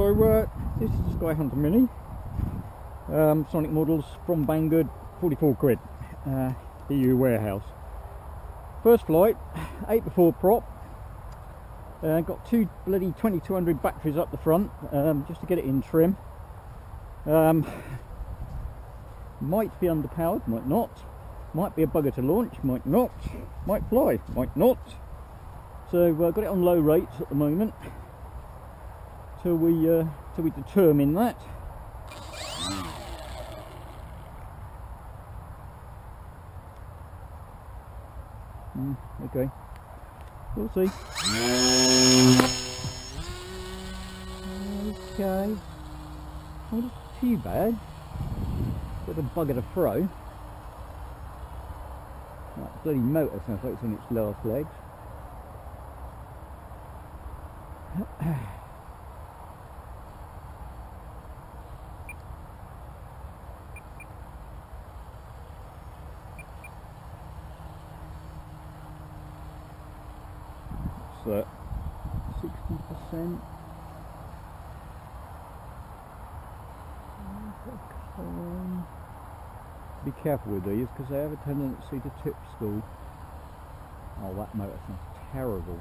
So this is the Skyhunter Mini, Sonic Models from Banggood, 44 quid, EU warehouse. First flight, 8x4 prop, got two bloody 2200 batteries up the front, just to get it in trim. Might be underpowered, might not. Might be a bugger to launch, might not. Might fly, might not. So got it on low rates at the moment till we determine that. Okay, we'll see. Okay, not too bad. Bit of a bugger to throw. That bloody motor sounds like it's on its last legs. So 60%. Be careful with these because they have a tendency to tip school. Oh, that motor sounds terrible.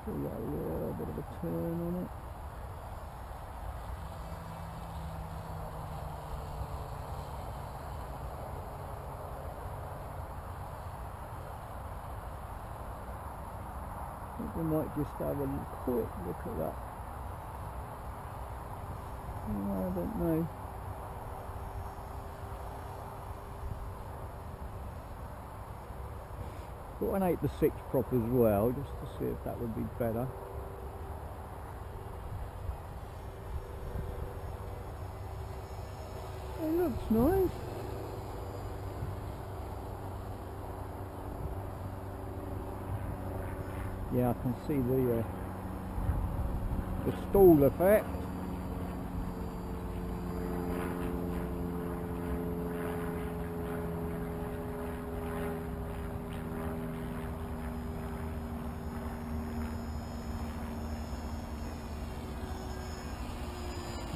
Still got a little bit of a turn on it. We might just have a quick look at that. I don't know. Got an 8x6 prop as well, just to see if that would be better. It looks nice. Yeah, I can see the stall effect.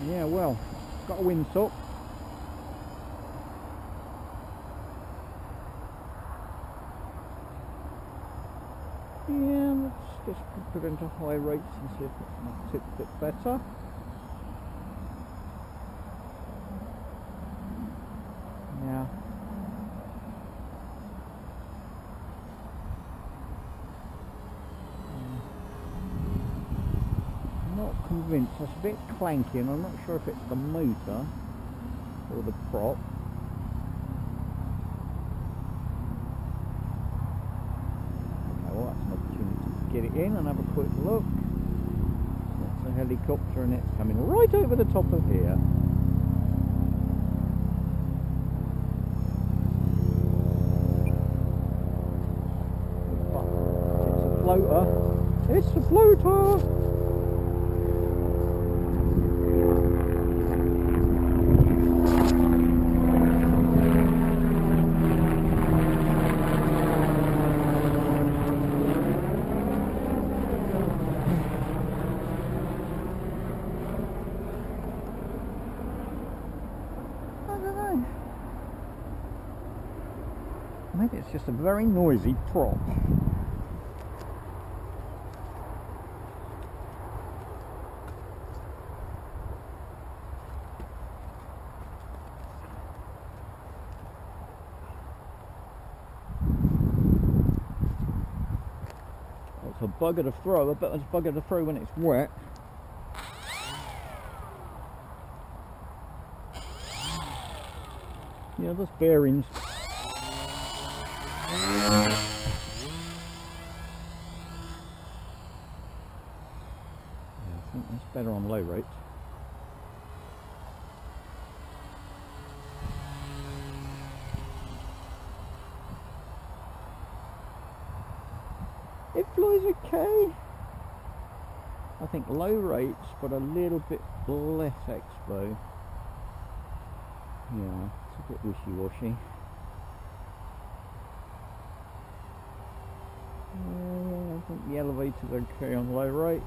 Yeah, well, got a windsock. Yeah, let's just put it into high rates and see if it makes it a bit better. Yeah. I'm not convinced. It's a bit clanky and I'm not sure if it's the motor or the prop. Get it in and have a quick look. That's a helicopter and it's coming right over the top of here. It's a floater. It's a floater! Maybe it's just a very noisy prop. It's a bugger to throw, I bet it's a bugger to throw when it's wet. Yeah, there's bearings. Yeah, I think that's better on low rates. It flies okay. I think low rates, but a little bit less expo. Yeah, it's a bit wishy-washy. I think the elevator's okay on low rates.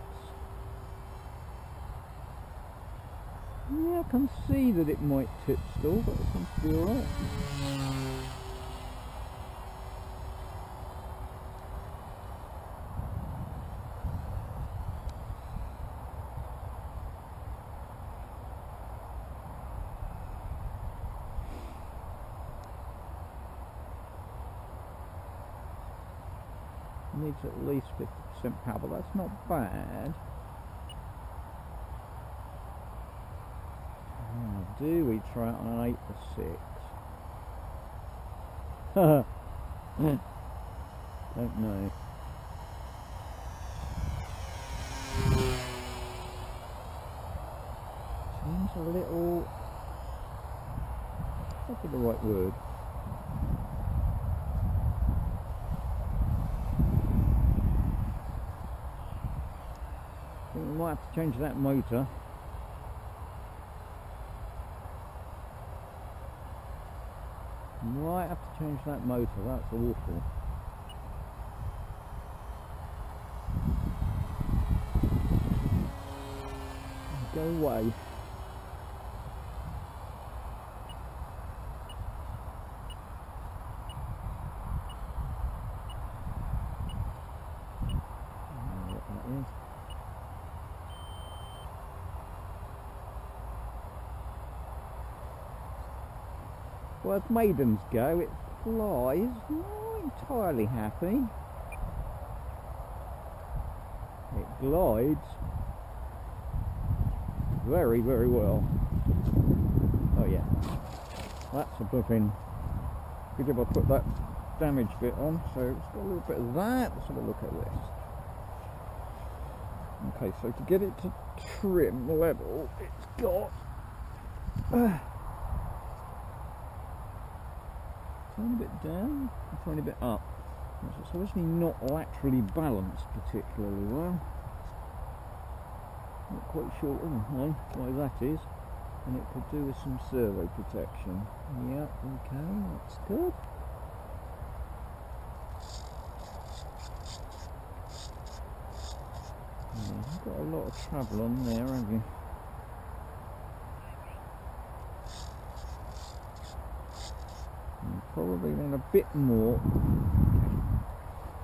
Yeah, I can see that it might tip still, but it seems to be alright. Needs at least 50% power, but that's not bad. Do we try it on an 8 or 6? Don't know. Seems a little... what's the right word? I think we might have to change that motor. Might have to change that motor, that's awful. Go away. I don't know what that is. Well, as Maidens go, it flies, not entirely happy. It glides very, very well. Oh yeah, that's a bluffing. Good job I put that damage bit on, so it's got a little bit of that. Let's have a look at this. Okay, so to get it to trim level, it's got tiny bit down, a tiny bit up. It's obviously not laterally balanced particularly well. Not quite sure why that is, and it could do with some servo protection. Yeah, okay, that's good. Yeah, you've got a lot of travel on there, haven't you? Probably then a bit more.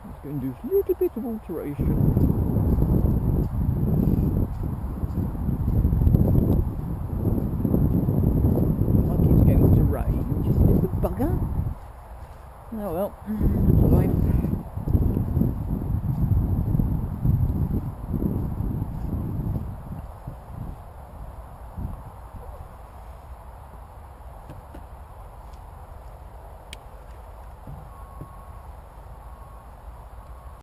It's going to do a little bit of alteration. Like it's going to rain, just a little bugger. Oh well.